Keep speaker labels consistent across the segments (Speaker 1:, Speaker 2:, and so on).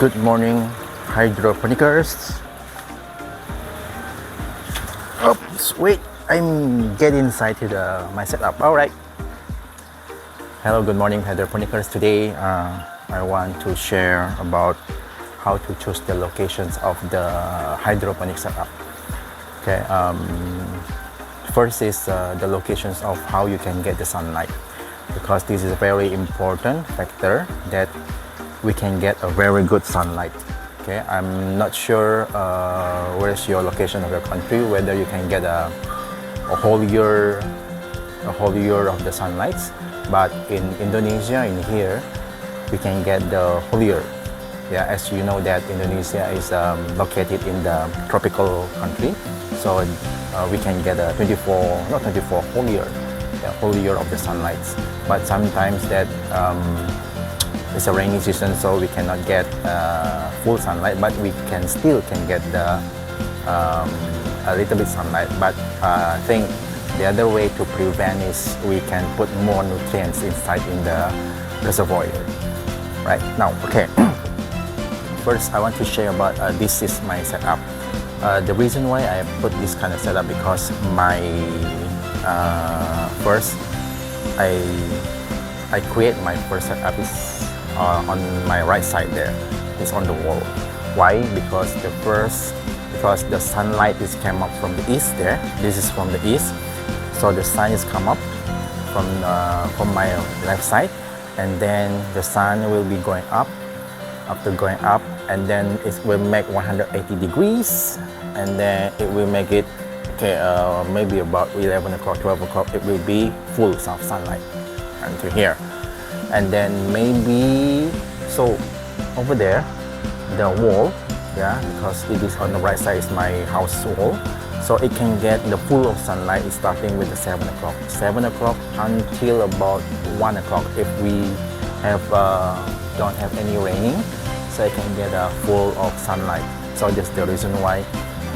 Speaker 1: Good morning, hydroponicers. Oops, wait, I'm getting inside to my setup. All right. Hello, good morning, hydroponicers. Today, I want to share about how to choose the locations of the hydroponic setup. Okay. First is the locations of how you can get the sunlight, because this is a very important factor that we can get a very good sunlight. Okay, I'm not sure where is your location of your country, whether you can get a whole year of the sunlight, but in Indonesia, in here, we can get the whole year. Yeah, as you know that Indonesia is located in the tropical country, so we can get a whole year, the whole year of the sunlight. But sometimes that it's a rainy season, so we cannot get full sunlight, but we still can get the a little bit sunlight. But I think the other way to prevent is we can put more nutrients inside in the reservoir. Right now, okay. First, I want to share about this is my setup. The reason why I put this kind of setup because my first I create my first setup is on my right side there. It's on the wall. Why? Because the sunlight is came up from the east there. This is from the east, so the sun is come up from my left side, and then the sun will be going up. After going up, and then it will make 180 degrees, and then it will make it maybe about 11 o'clock, 12 o'clock, it will be full of sunlight until here. And then maybe, so over there, the wall, yeah, because it is on the right side is my house wall, so it can get the full of sunlight starting with the 7 o'clock. 7 o'clock until about 1 o'clock if we have don't have any raining, so I can get a full of sunlight. So that's the reason why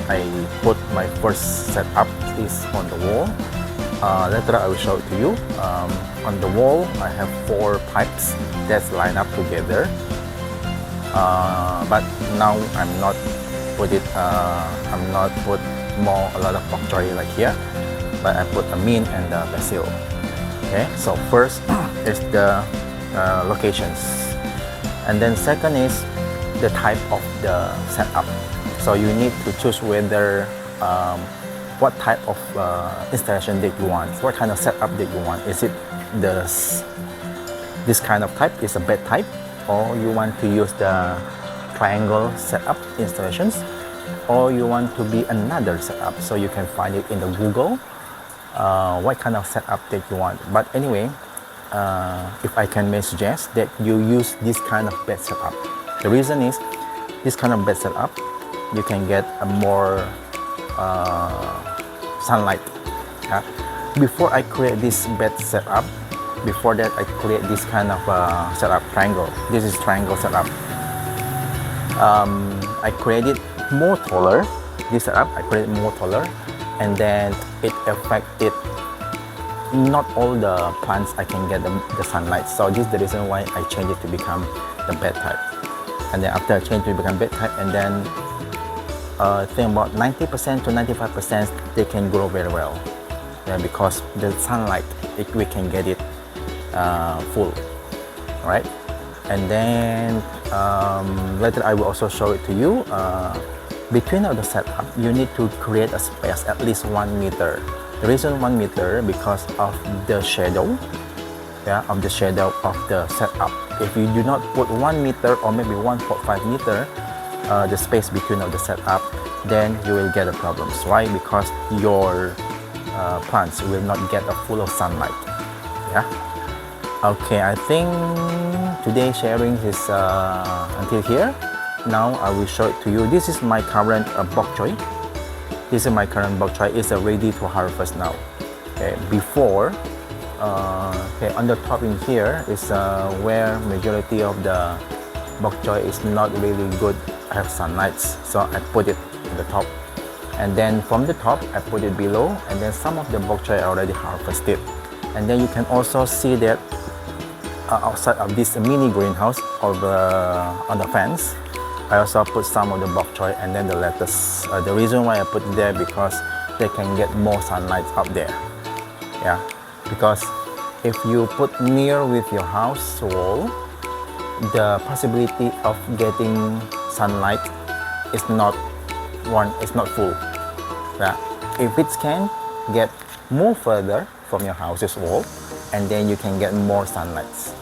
Speaker 1: I put my first setup is on the wall. Later I will show it to you. On the wall I have 4 pipes that's lined up together, but now I'm not put a lot of bok choy like here, but I put the mint and the basil. Okay, so first is the locations, and then second is the type of the setup. So you need to choose whether what type of installation that you want, what kind of setup that you want. Is it this kind of type is a bed type, or you want to use the triangle setup installations, or you want to be another setup. So you can find it in the Google what kind of setup that you want. But anyway, if I can may suggest that you use this kind of bed setup. The reason is this kind of bed setup you can get a more sunlight. Before I create this bed setup, before that I create this kind of setup, triangle. This is triangle setup. I created more taller. This setup I created more taller, and then it affected not all the plants I can get the sunlight. So this is the reason why I changed it to become the bed type. And then after I changed to become bed type, and then I think about 90% to 95% they can grow very well. Yeah, because the sunlight we can get it full, right? And then later I will also show it to you. Between the setup, you need to create a space at least 1 meter. The reason 1 meter because of the shadow, yeah, of the shadow of the setup. If you do not put 1 meter or maybe 1.5 meter, the space between of the setup, then you will get a problems. Why? Because your plants will not get a full of sunlight. Yeah. Okay, I think today sharing is until here. Now I will show it to you. This is my current bok choy. This is my current bok choy. It's ready to harvest now. Okay, before, on the top in here is where majority of the bok choy is not really good have sunlight. So I put it on the top, and then from the top I put it below, and then some of the bok choy already harvested. And then you can also see that outside of this mini greenhouse on the fence, I also put some of the bok choy and then the lettuce. The reason why I put it there because they can get more sunlight up there. Yeah, because if you put near with your house wall, the possibility of getting sunlight is not full. Yeah. If it can get more further from your house's wall, and then you can get more sunlight,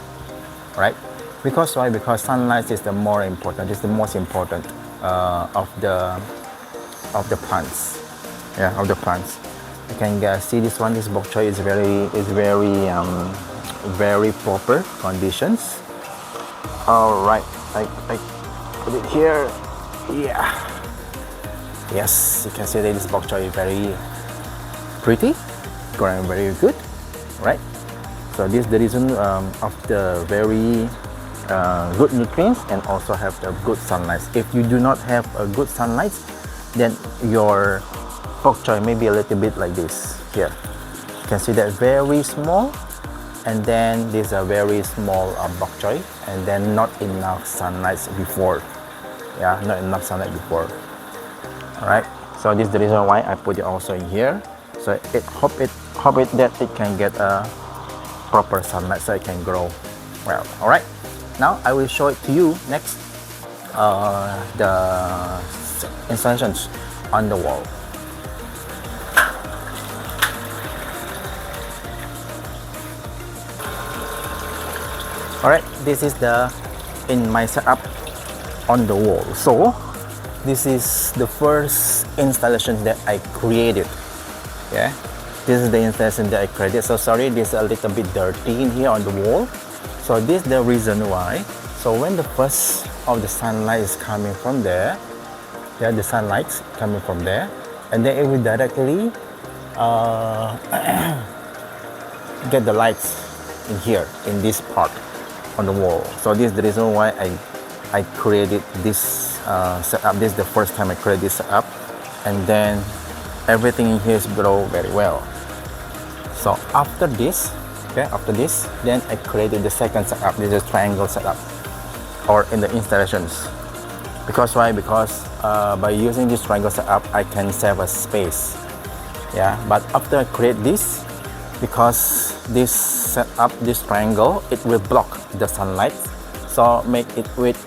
Speaker 1: right? Because why? Because sunlight is the more important. It's the most important of the plants. Yeah, of the plants. You can see this one. This bok choy is very proper conditions. All right, I put it here. Yeah. Yes, you can see that this bok choy is very pretty, growing very good, right? So this is the reason of the very good nutrients and also have the good sunlight. If you do not have a good sunlight, then your bok choy may be a little bit like this here. You can see that very small, and then this is a very small bok choy, and then not enough sunlight before. Yeah, not enough sunlight before. All right. So this is the reason why I put it also in here. So hope it that it can get a proper sunlight so it can grow well. All right. Now I will show it to you next. The installations on the wall. All right. This is in my setup on the wall. So this is the first installation that I created. Yeah, this is the installation that I created. So sorry, this is a little bit dirty in here on the wall. So this is the reason why. So when the first of the sunlight is coming from there, yeah, the sunlight coming from there, and then it will directly get the lights in here in this part on the wall. So this is the reason why I created this setup. This is the first time I created this setup, and then everything in here is grow very well. So after this, okay, then I created the second setup. This is triangle setup, or in the installations. Because why? Because by using this triangle setup, I can save a space. Yeah, but after I create this, because this setup, this triangle, it will block the sunlight. So make it with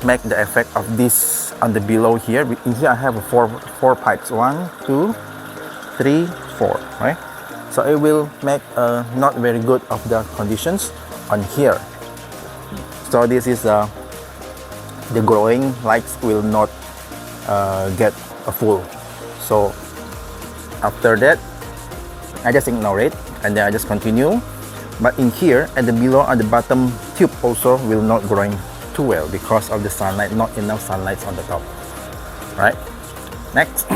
Speaker 1: make the effect of this on the below here. In here I have four pipes. 1, 2, 3, 4. Right. So it will make not very good of the conditions on here. So this is the growing lights will not get a full. So after that, I just ignore it and then I just continue. But in here at the below at the bottom tube also will not growing too well because of the sunlight, not enough sunlight on the top. Right. Next,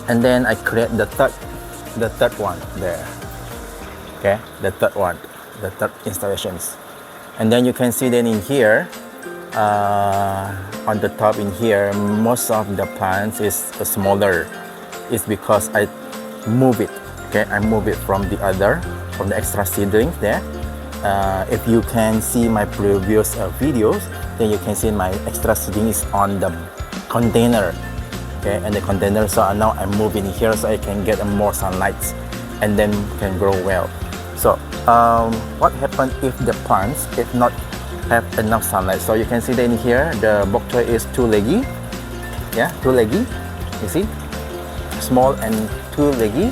Speaker 1: and then I create the third one there. Okay, the third installations. And then you can see then in here, on the top in here, most of the plants is smaller. It's because I move it. Okay, I move it from the extra seedlings there. If you can see my previous videos, then you can see my extra seedlings on the container. Okay, and the container. So now I'm moving here so I can get more sunlight, and then can grow well. So what happens if the plants if not have enough sunlight? So you can see that in here the bok choy is too leggy. Yeah, too leggy. You see, small and too leggy.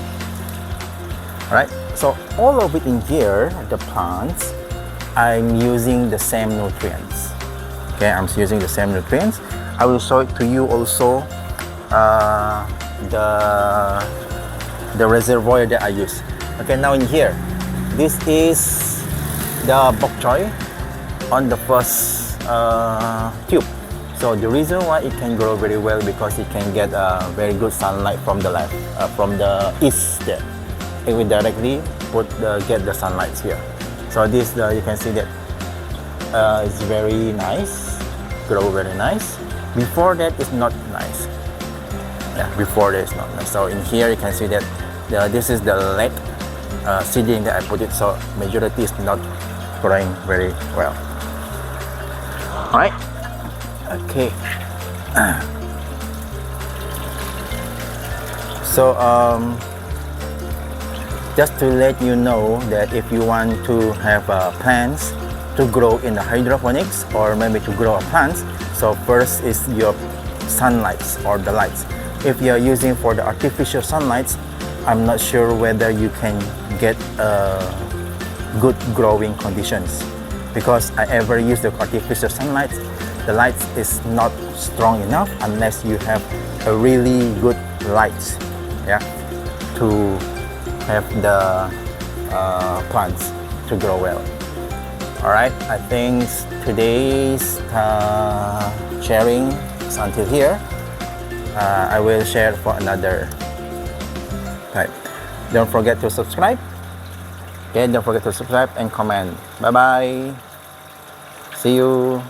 Speaker 1: Right. So all of it in here, the plants, I'm using the same nutrients. Okay, I'm using the same nutrients. I will show it to you also the reservoir that I use. Okay, now in here, this is the bok choy on the first tube. So the reason why it can grow very well because it can get very good sunlight from the left, from the east there. It will directly get the sunlight here. So this you can see that it's very nice, grow very nice. Before that it's not nice. Yeah, before that it's not nice. So in here you can see that this is the late seedling that I put it. So majority is not growing very well. All right. Okay. So just to let you know that if you want to have plants to grow in the hydroponics or maybe to grow plants, so first is your sunlights or the lights. If you are using for the artificial sunlights, I'm not sure whether you can get good growing conditions, because I ever use the artificial sunlight, the light is not strong enough unless you have a really good light, yeah, to have the plants to grow well. All right, I think today's sharing is until here. I will share for another time. Don't forget to subscribe. Okay, don't forget to subscribe and comment. Bye bye. See you.